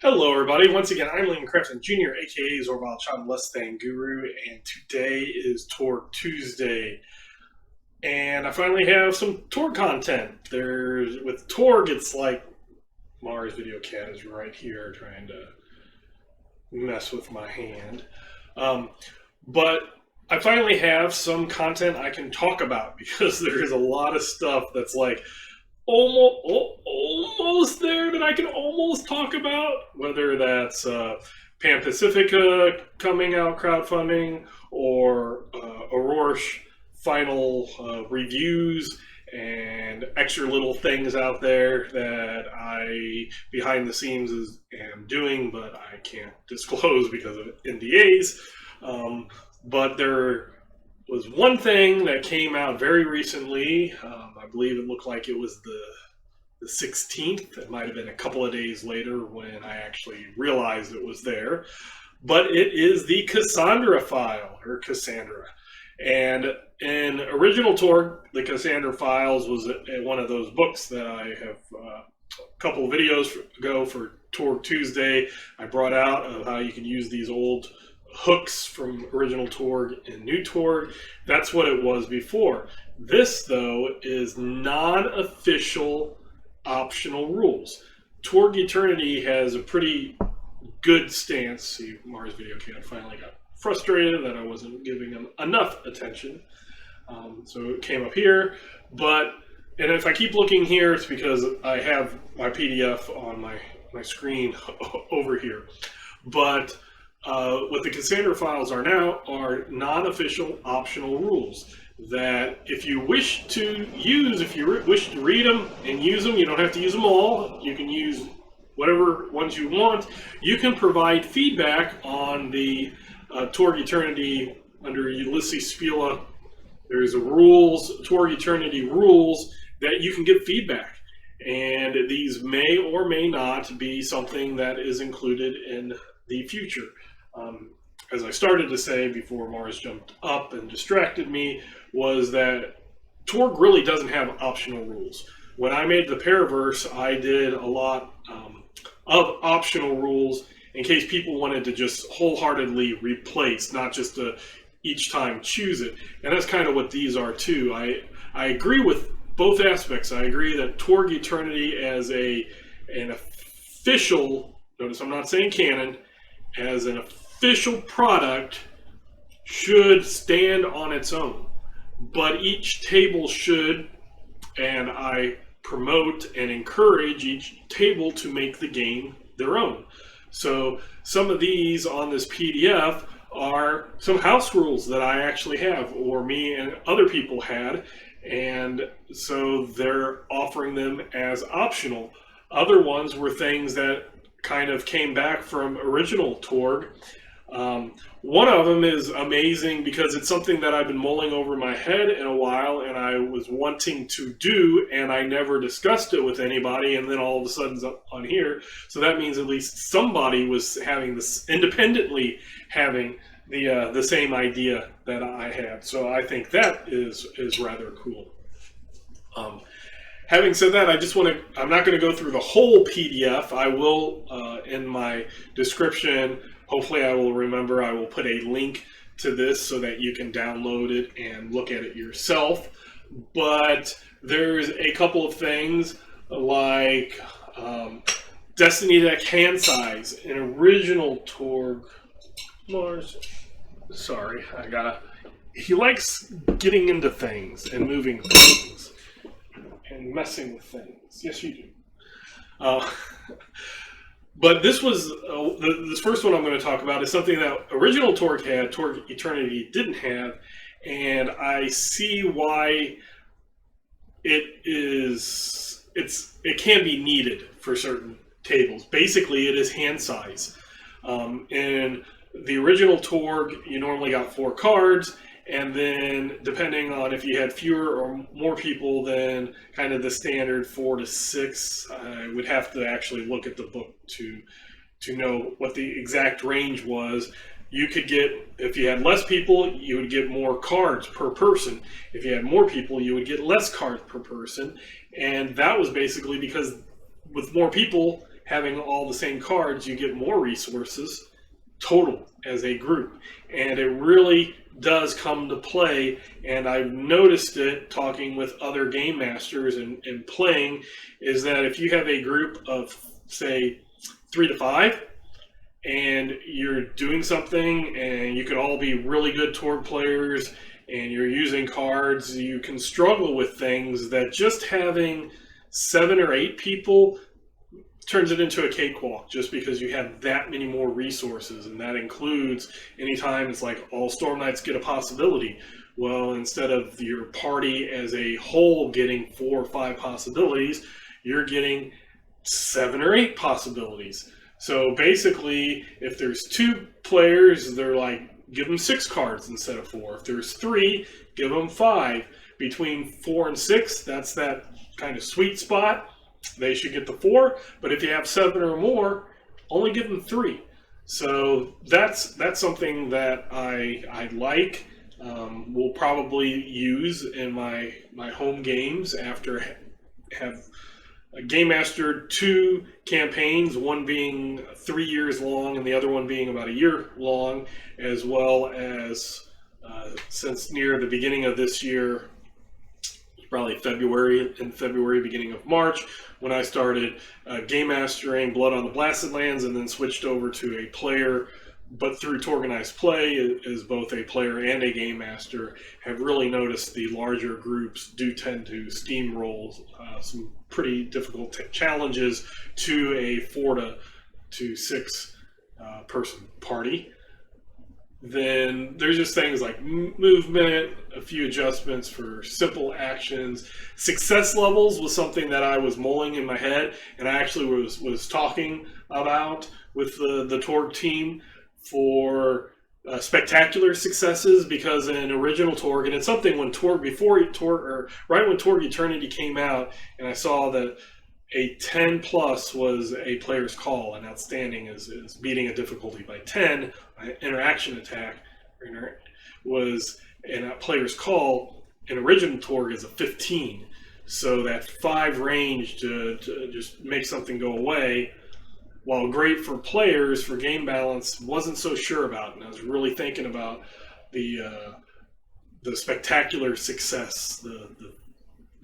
Hello, everybody. Once again, I'm Liam Crafton Jr., aka Zorval Child Less Than Guru, and today is Torg Tuesday. And I finally have some Torg content. With Torg, it's like Mars Video Cat is right here trying to mess with my hand. But I finally have some content I can talk about because there's a lot of stuff that's like almost there that I can almost talk about, whether that's Pan Pacifica coming out crowdfunding or Aurore's final reviews and extra little things out there that I behind the scenes am doing, but I can't disclose because of NDAs. But there was one thing that came out very recently. I believe it looked like it was the 16th. It might have been a couple of days later when I actually realized it was there. But it is the Cassandra file, or Cassandra. And in original Torg, the Cassandra Files was one of those books that I have a couple of videos ago for Torg Tuesday. I brought out of how you can use these old hooks from original Torg and new Torg. That's what it was before. This, though, is non-official optional rules. Torg Eternity has a pretty good stance. See, Mars Video Cat finally got frustrated that I wasn't giving him enough attention. So it came up here. And if I keep looking here, it's because I have my PDF on my screen over here. But what the Cassandra Files are now are non-official optional rules that if you wish to use, if you wish to read them and use them, you don't have to use them all. You can use whatever ones you want. You can provide feedback on the Torg Eternity under Ulysses Spila. There's a Torg Eternity rules that you can give feedback. And these may or may not be something that is included in the future. As I started to say before Mars jumped up and distracted me, was that Torg really doesn't have optional rules. When I made the Paraverse, I did a lot of optional rules in case people wanted to just wholeheartedly replace, not just to each time choose it. And that's kind of what these are too. I agree with both aspects. I agree that Torg Eternity as an official, notice I'm not saying canon, as an official product should stand on its own. But each table should, and I promote and encourage each table to make the game their own. So some of these on this PDF are some house rules that I actually have, or me and other people had, and so they're offering them as optional. Other ones were things that kind of came back from original Torg. One of them is amazing because it's something that I've been mulling over my head in a while and I was wanting to do, and I never discussed it with anybody, and then all of a sudden it's up on here. So that means at least somebody was having this, independently having the same idea that I had. So I think that is rather cool. Having said that, I'm not going to go through the whole PDF. I will, in my description, hopefully I will remember, I will put a link to this so that you can download it and look at it yourself. But there's a couple of things like Destiny Deck hand size, an original Torg. Mars, sorry, he likes getting into things and moving things and messing with things. Yes, you do. But this was, this first one I'm going to talk about is something that original Torg had, Torg Eternity didn't have, and I see why it can be needed for certain tables. Basically, it is hand size. In the original Torg, you normally got 4 cards, and then depending on if you had fewer or more people than kind of the standard 4 to 6, I would have to actually look at the book to know what the exact range was. You could get, if you had less people, you would get more cards per person. If you had more people, you would get less cards per person. And that was basically because with more people, having all the same cards, you get more resources total as a group. And it really does come to play, and I've noticed it talking with other game masters and playing, is that if you have a group of, say, 3 to 5, and you're doing something, and you could all be really good Torg players, and you're using cards, you can struggle with things that just having 7 or 8 people turns it into a cakewalk, just because you have that many more resources. And that includes anytime it's like all Storm Knights get a possibility. Well, instead of your party as a whole getting 4 or 5 possibilities, you're getting 7 or 8 possibilities. So basically, if there's 2 players, they're like, give them 6 cards instead of 4. If there's 3, give them 5. Between 4 and 6, that's that kind of sweet spot. They should get the 4, but if you have 7 or more, only give them 3. So that's something that I like. Will probably use in my home games after have game mastered 2 campaigns, one being 3 years long and the other one being about a year long, as well as since near the beginning of this year, probably February, beginning of March, when I started game mastering Blood on the Blasted Lands, and then switched over to a player, but through Torganized Play as both a player and a game master, have really noticed the larger groups do tend to steamroll some pretty difficult challenges to a 4 to 6 person party. Then there's just things like movement, a few adjustments for simple actions. Success levels was something that I was mulling in my head, and I actually was talking about with the Torg team for spectacular successes, because in original Torg, and it's something when right when Torg Eternity came out, and I saw that a 10 plus was a player's call, and outstanding is beating a difficulty by 10. Interaction attack was a player's call. An original Torg is a 15. So that 5 range to just make something go away, while great for players, for game balance, wasn't so sure about. And I was really thinking about the spectacular success, the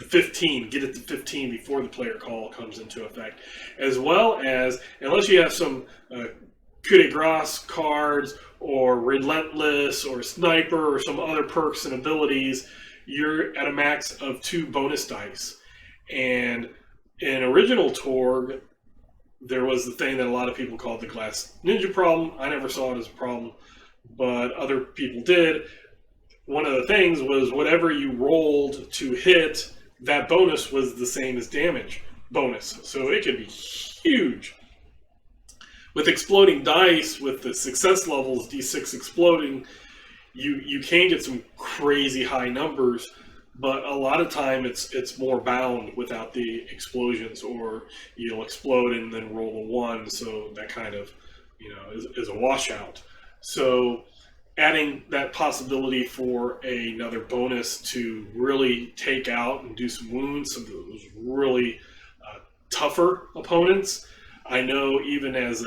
15, get it to 15 before the player call comes into effect. As well as, unless you have some coup de grace cards, or relentless, or sniper, or some other perks and abilities, you're at a max of 2 bonus dice. And in original Torg, there was the thing that a lot of people called the Glass Ninja problem. I never saw it as a problem, but other people did. One of the things was whatever you rolled to hit, that bonus was the same as damage bonus. So it could be huge. With exploding dice, with the success levels, D6 exploding, you can get some crazy high numbers, but a lot of time it's more bound without the explosions, or you'll explode and then roll a 1, so that kind of is a washout. So adding that possibility for another bonus to really take out and do some wounds, some of those really tougher opponents. I know even as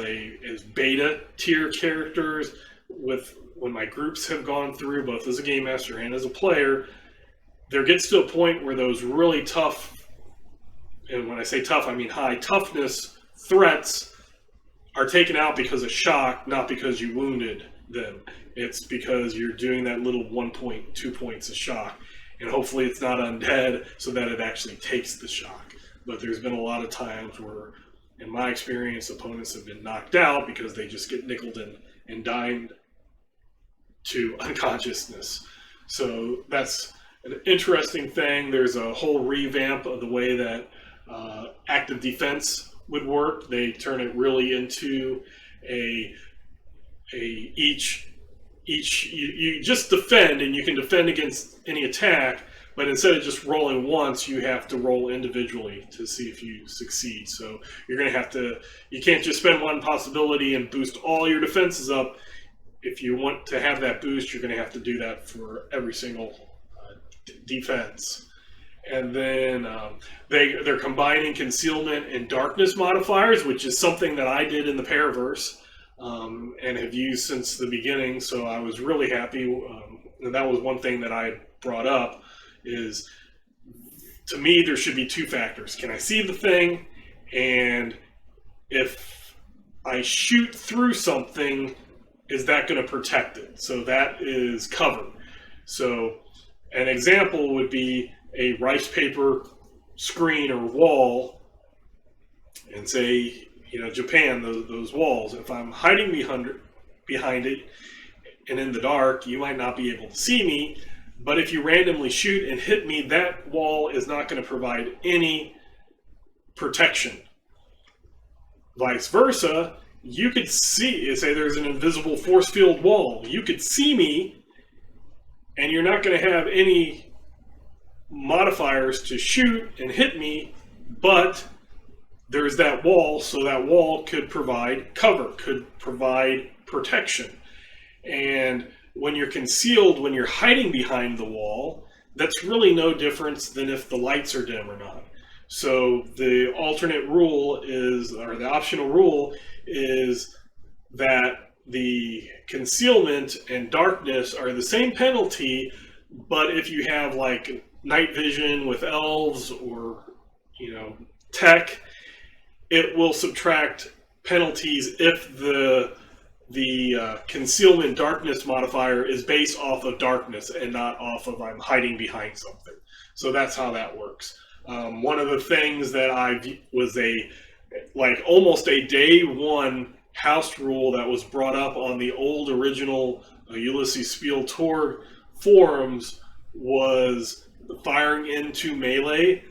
beta tier characters, when my groups have gone through, both as a game master and as a player, there gets to a point where those really tough, and when I say tough, I mean high toughness threats, are taken out because of shock, not because you wounded them. It's because you're doing that little 1 point, 2 points of shock, and hopefully it's not undead so that it actually takes the shock. But there's been a lot of times where, in my experience, opponents have been knocked out because they just get nickeled and dimed to unconsciousness. So that's an interesting thing. There's a whole revamp of the way that active defense would work. They turn it really into you just defend, and you can defend against any attack, but instead of just rolling once, you have to roll individually to see if you succeed. So you're going to have to, you can't just spend 1 possibility and boost all your defenses up. If you want to have that boost, you're going to have to do that for every single defense. And then they're combining concealment and darkness modifiers, which is something that I did in the Paraverse and have used since the beginning. So I was really happy. And that was one thing that I brought up is, to me, there should be two factors. Can I see the thing? And if I shoot through something, is that going to protect it? So that is covered. So an example would be a rice paper screen or wall, and say, Japan, those walls. If I'm hiding behind it and in the dark, you might not be able to see me, but if you randomly shoot and hit me, that wall is not going to provide any protection. Vice versa, you could see, say there's an invisible force field wall. You could see me, and you're not going to have any modifiers to shoot and hit me, but there's that wall, so that wall could provide cover, could provide protection. And when you're concealed, when you're hiding behind the wall, that's really no difference than if the lights are dim or not. So the alternate rule is, or the optional rule is, that the concealment and darkness are the same penalty, but if you have like night vision with elves or tech, it will subtract penalties if the concealment darkness modifier is based off of darkness and not off of I'm hiding behind something. So that's how that works. One of the things that was almost a day one house rule that was brought up on the old original Ulysses Spiel Torg forums was firing into melee.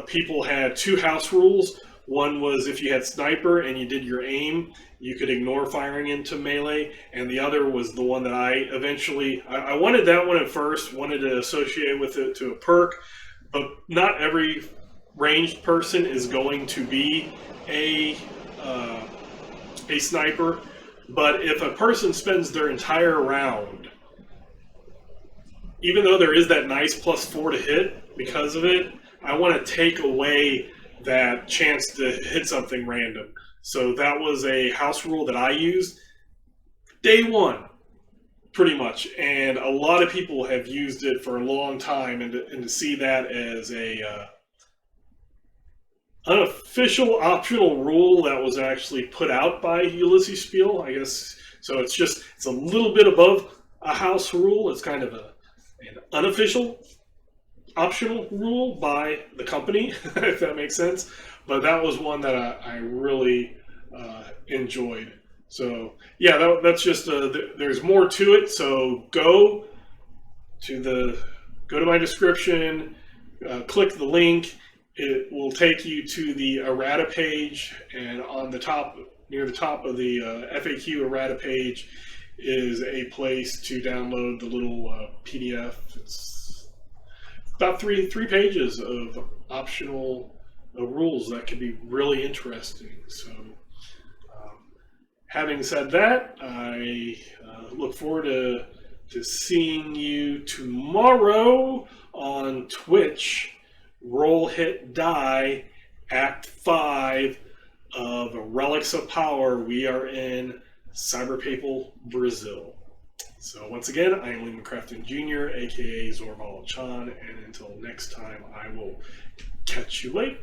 People had two house rules. One was if you had sniper and you did your aim, you could ignore firing into melee. And the other was the one that I wanted that one at first, wanted to associate with it to a perk, but not every ranged person is going to be a sniper. But if a person spends their entire round, even though there is that nice +4 to hit because of it, I want to take away that chance to hit something random. So that was a house rule that I used day one, pretty much. And a lot of people have used it for a long time, and to see that as a unofficial optional rule that was actually put out by Ulysses Spiel, I guess. So it's a little bit above a house rule. It's kind of an unofficial optional rule by the company, if that makes sense. But that was one that I really enjoyed. So yeah, that's just there's more to it. So go to my description, click the link. It will take you to the errata page, and on the top, near the top of the FAQ errata page, is a place to download the little PDF. It's about three pages of optional rules that can be really interesting. So, having said that, I look forward to seeing you tomorrow on Twitch. Roll, Hit, Die, Act 5 of Relics of Power. We are in Cyberpapal, Brazil. So once again, I am Lehman Crafton Jr., aka Zorval Chan, and until next time, I will catch you later.